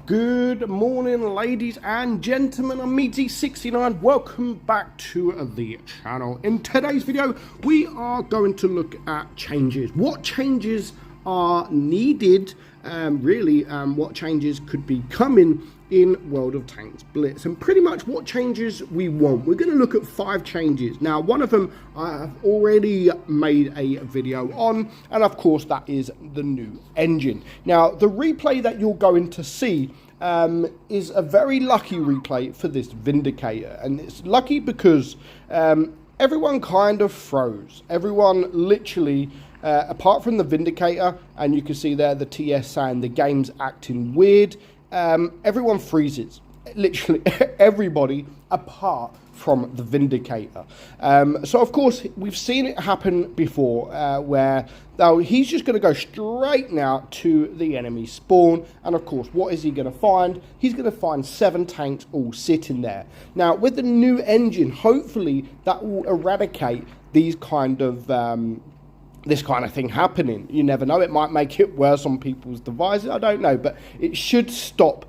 Good morning, ladies and gentlemen. I'm meadsy69. Welcome back to the channel. In today's video, we are going to look at changes. What changes are needed, what changes could be coming in World of Tanks Blitz, and pretty much what changes we want. We're going to look at 5 changes. Now, one of them I have already made a video on, and of course that is the new engine. Now, the replay that you're going to see is a very lucky replay for this Vindicator, and it's lucky because everyone kind of froze. Everyone literally, apart from the Vindicator, and you can see there the TS saying the game's acting weird, everyone freezes. Literally everybody apart from the Vindicator. So of course we've seen it happen before, where he's just going to go straight now to the enemy spawn, and of course what is he going to find? He's going to find 7 tanks all sitting there. Now with the new engine, hopefully that will eradicate these kind of this kind of thing happening. You never know, it might make it worse on people's devices, I don't know, but it should stop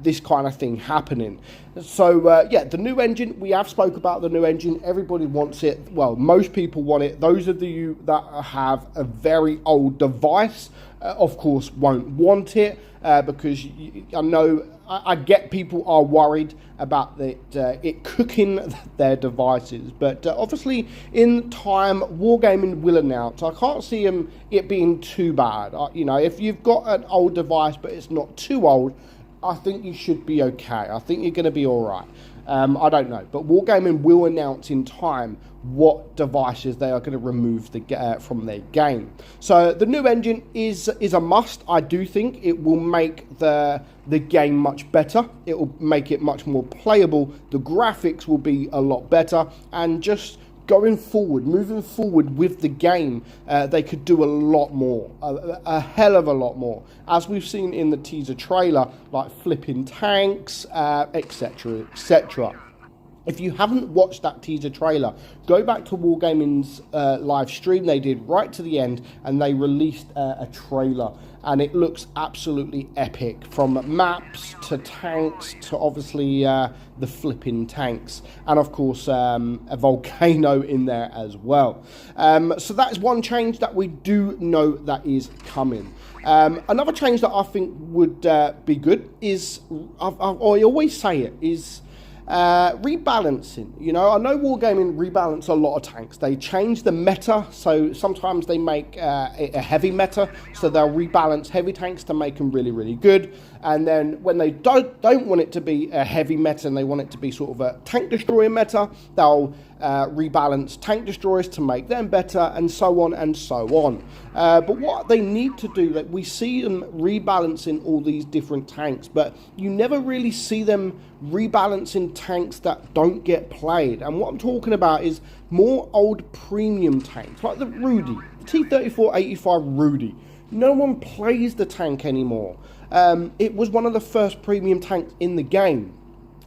this kind of thing happening. So yeah, the new engine, we have spoke about the new engine. Everybody wants it. Well, most people want it. Those of you that have a very old device, of course, won't want it, because I know, I get people are worried about it cooking their devices, but obviously in time Wargaming will announce. I can't see it being too bad. You know, if you've got an old device but it's not too old, I think you should be okay. I think you're going to be all right. I don't know, but Wargaming will announce in time what devices they are going to remove from their game. So the new engine is a must. I do think it will make the game much better. It will make it much more playable. The graphics will be a lot better, and just going forward, moving forward with the game, they could do a lot more, a hell of a lot more, as we've seen in the teaser trailer, like flipping tanks, etc, etc. If you haven't watched that teaser trailer, go back to Wargaming's live stream they did right to the end, and they released a trailer, and it looks absolutely epic, from maps to tanks to obviously the flipping tanks, and of course a volcano in there as well. So that is one change that we do know that is coming. Another change that I think would be good is, I always say it, is rebalancing. You know, I know Wargaming rebalance a lot of tanks. They change the meta, so sometimes they make it a heavy meta, so they'll rebalance heavy tanks to make them really, really good. And then when they don't want it to be a heavy meta and they want it to be sort of a tank destroyer meta, they'll rebalance tank destroyers to make them better, and so on and so on. But what they need to do, like, we see them rebalancing all these different tanks, but you never really see them rebalancing tanks that don't get played. And what I'm talking about is more old premium tanks, like the Rudy, the T-34-85 Rudy. No one plays the tank anymore. It was one of the first premium tanks in the game.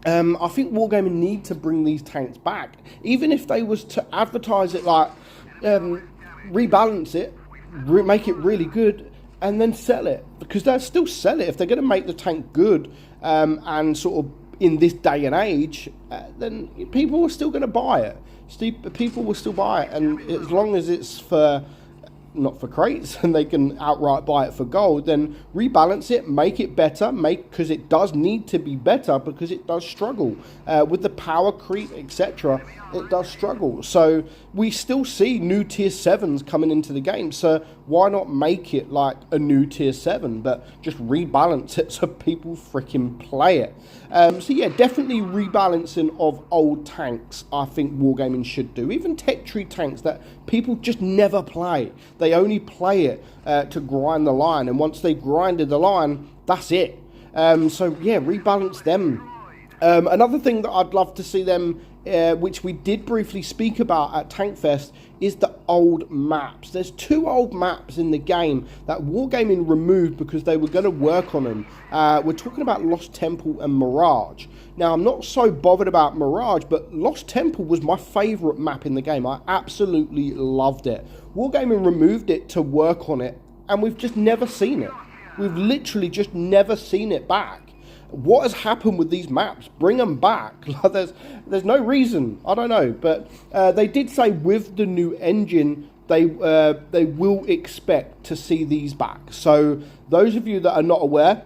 I think Wargaming need to bring these tanks back, even if they was to advertise it like, rebalance it, make it really good, and then sell it, because they'll still sell it if they're going to make the tank good, and sort of in this day and age, then people are still going to buy it. People will still buy it, and as long as it's for not for crates and they can outright buy it for gold, then rebalance it, make it better, because it does need to be better, because it does struggle with the power creep, etc. It does struggle. So we still see new tier 7s coming into the game, so why not make it like a new tier 7, but just rebalance it so people freaking play it. So yeah, definitely rebalancing of old tanks I think Wargaming should do. Even tech tree tanks that people just never play. They only play it to grind the line, and once they grinded the line, that's it. So yeah, rebalance them. Another thing that I'd love to see them, which we did briefly speak about at Tankfest, is the old maps. There's 2 old maps in the game that Wargaming removed because they were going to work on them. We're talking about Lost Temple and Mirage. Now, I'm not so bothered about Mirage, but Lost Temple was my favourite map in the game. I absolutely loved it. Wargaming removed it to work on it, and we've just never seen it. We've literally just never seen it back. What has happened with these maps? Bring them back. There's no reason. I don't know. But they did say with the new engine, they will expect to see these back. So those of you that are not aware,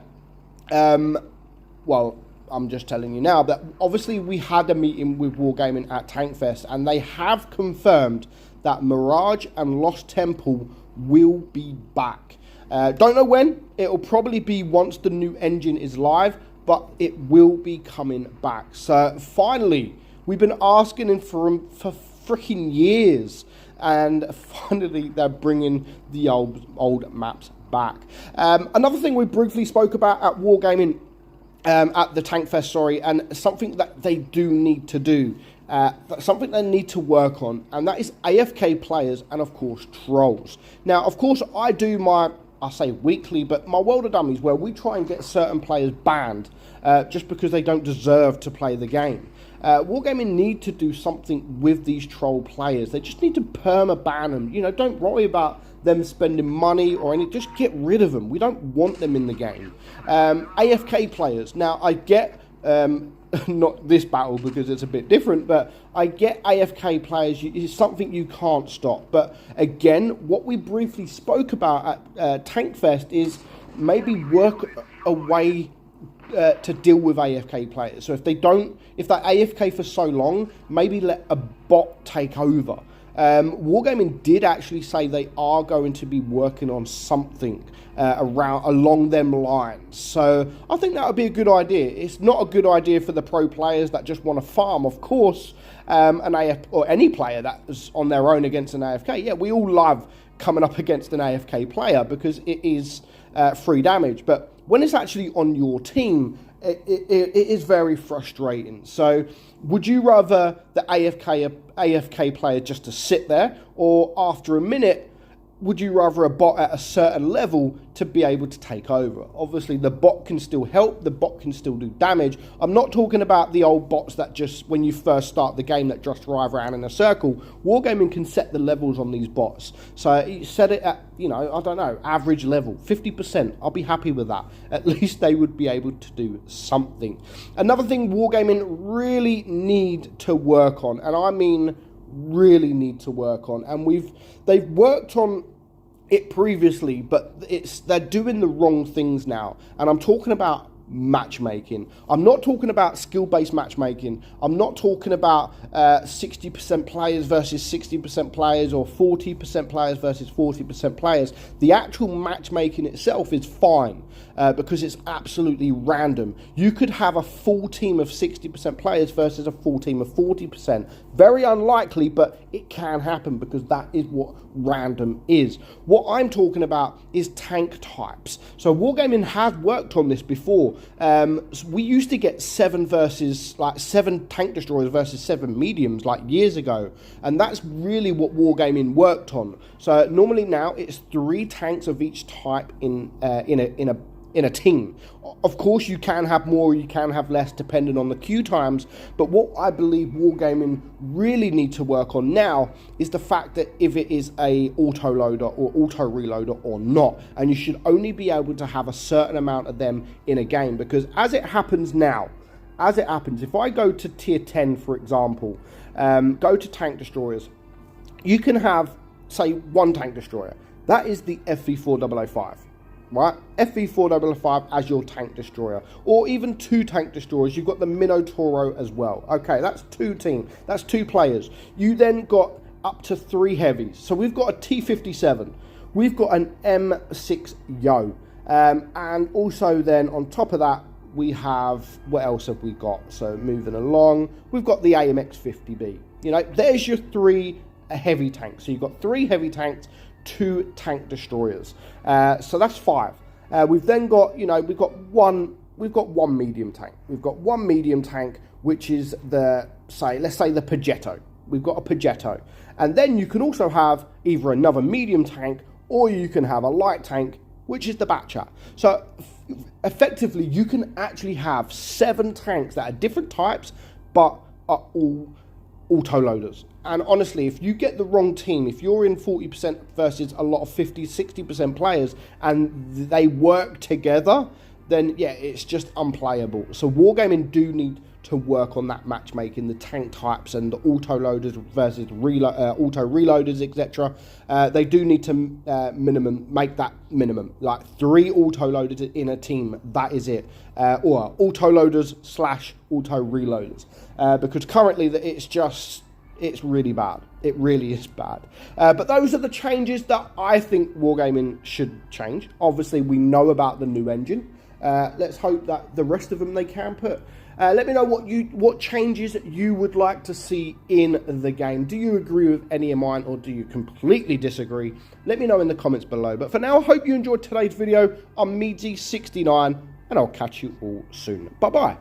well, I'm just telling you now that obviously we had a meeting with Wargaming at Tankfest, and they have confirmed that Mirage and Lost Temple will be back. Don't know when. It'll probably be once the new engine is live, but it will be coming back. So finally, we've been asking for freaking years, and finally they're bringing the old maps back. Another thing we briefly spoke about at Wargaming, at the Tankfest, sorry, and something that they do need to do, something they need to work on, and that is AFK players and, of course, trolls. Now, of course, I do I say weekly, but my World of Dummies, where we try and get certain players banned just because they don't deserve to play the game. Wargaming need to do something with these troll players. They just need to perma-ban them. You know, don't worry about them spending money or anything. Just get rid of them. We don't want them in the game. AFK players. Now, I get... not this battle because it's a bit different, but I get AFK players is something you can't stop. But again, what we briefly spoke about at Tankfest is maybe work a way to deal with AFK players. So if they're AFK for so long, maybe let a bot take over. Wargaming did actually say they are going to be working on something along them lines. So I think that would be a good idea. It's not a good idea for the pro players that just want to farm, of course, or any player that's on their own against an AFK. Yeah, we all love coming up against an AFK player because it is free damage. But when it's actually on your team, it is very frustrating. So would you rather the AFK player just to sit there, or after a minute, would you rather a bot at a certain level to be able to take over? Obviously, the bot can still help, the bot can still do damage. I'm not talking about the old bots that just, when you first start the game, that just drive around in a circle. Wargaming can set the levels on these bots. So you set it at, you know, I don't know, average level, 50%. I'll be happy with that. At least they would be able to do something. Another thing Wargaming really need to work on, and I mean really need to work on, and they've worked on it previously, but they're doing the wrong things now. And I'm talking about matchmaking. I'm not talking about skill-based matchmaking. I'm not talking about 60% players versus 60% players, or 40% players versus 40% players. The actual matchmaking itself is fine because it's absolutely random. You could have a full team of 60% players versus a full team of 40%. Very unlikely, but it can happen because that is what random is. What I'm talking about is tank types. So Wargaming has worked on this before. We used to get 7 tank destroyers versus 7 mediums like years ago, and that's really what Wargaming worked on. So normally now it's 3 tanks of each type in a team. Of course, you can have more, you can have less, depending on the queue times. But what I believe Wargaming really need to work on now is the fact that if it is a auto loader or auto reloader or not, and you should only be able to have a certain amount of them in a game. Because as it happens now, if I go to tier 10, for example, go to tank destroyers, you can have, say, 1 tank destroyer. That is the FV4005. Right, FV4005 as your tank destroyer, or even 2 tank destroyers. You've got the Minotauro as well. Okay, that's 2 teams. That's 2 players. You then got up to 3 heavies. So we've got a T57. We've got an M6 Yo, and also then on top of that we have, what else have we got? So moving along, we've got the AMX-50B. You know, there's your 3 heavy tanks. So you've got 3 heavy tanks, 2 tank destroyers, so that's 5. We've then got, you know, we've got one medium tank. We've got 1 medium tank, which is let's say the Progetto. We've got a Progetto, and then you can also have either another medium tank, or you can have a light tank, which is the Batchat. So effectively, you can actually have 7 tanks that are different types, but are all auto loaders. And honestly, if you get the wrong team, if you're in 40% versus a lot of 50, 60% players and they work together, then yeah, it's just unplayable. So Wargaming do need to work on that matchmaking, the tank types and the auto loaders versus auto reloaders, etc. They do need to make that minimum, like 3 auto loaders in a team. That is it, or auto loaders / auto reloaders, because currently it's really bad. It really is bad. But those are the changes that I think Wargaming should change. Obviously, we know about the new engine. Let's hope that the rest of them they can put. Let me know what changes you would like to see in the game. Do you agree with any of mine, or do you completely disagree? Let me know in the comments below. But for now, I hope you enjoyed today's video. I'm meadsy69, and I'll catch you all soon. Bye-bye.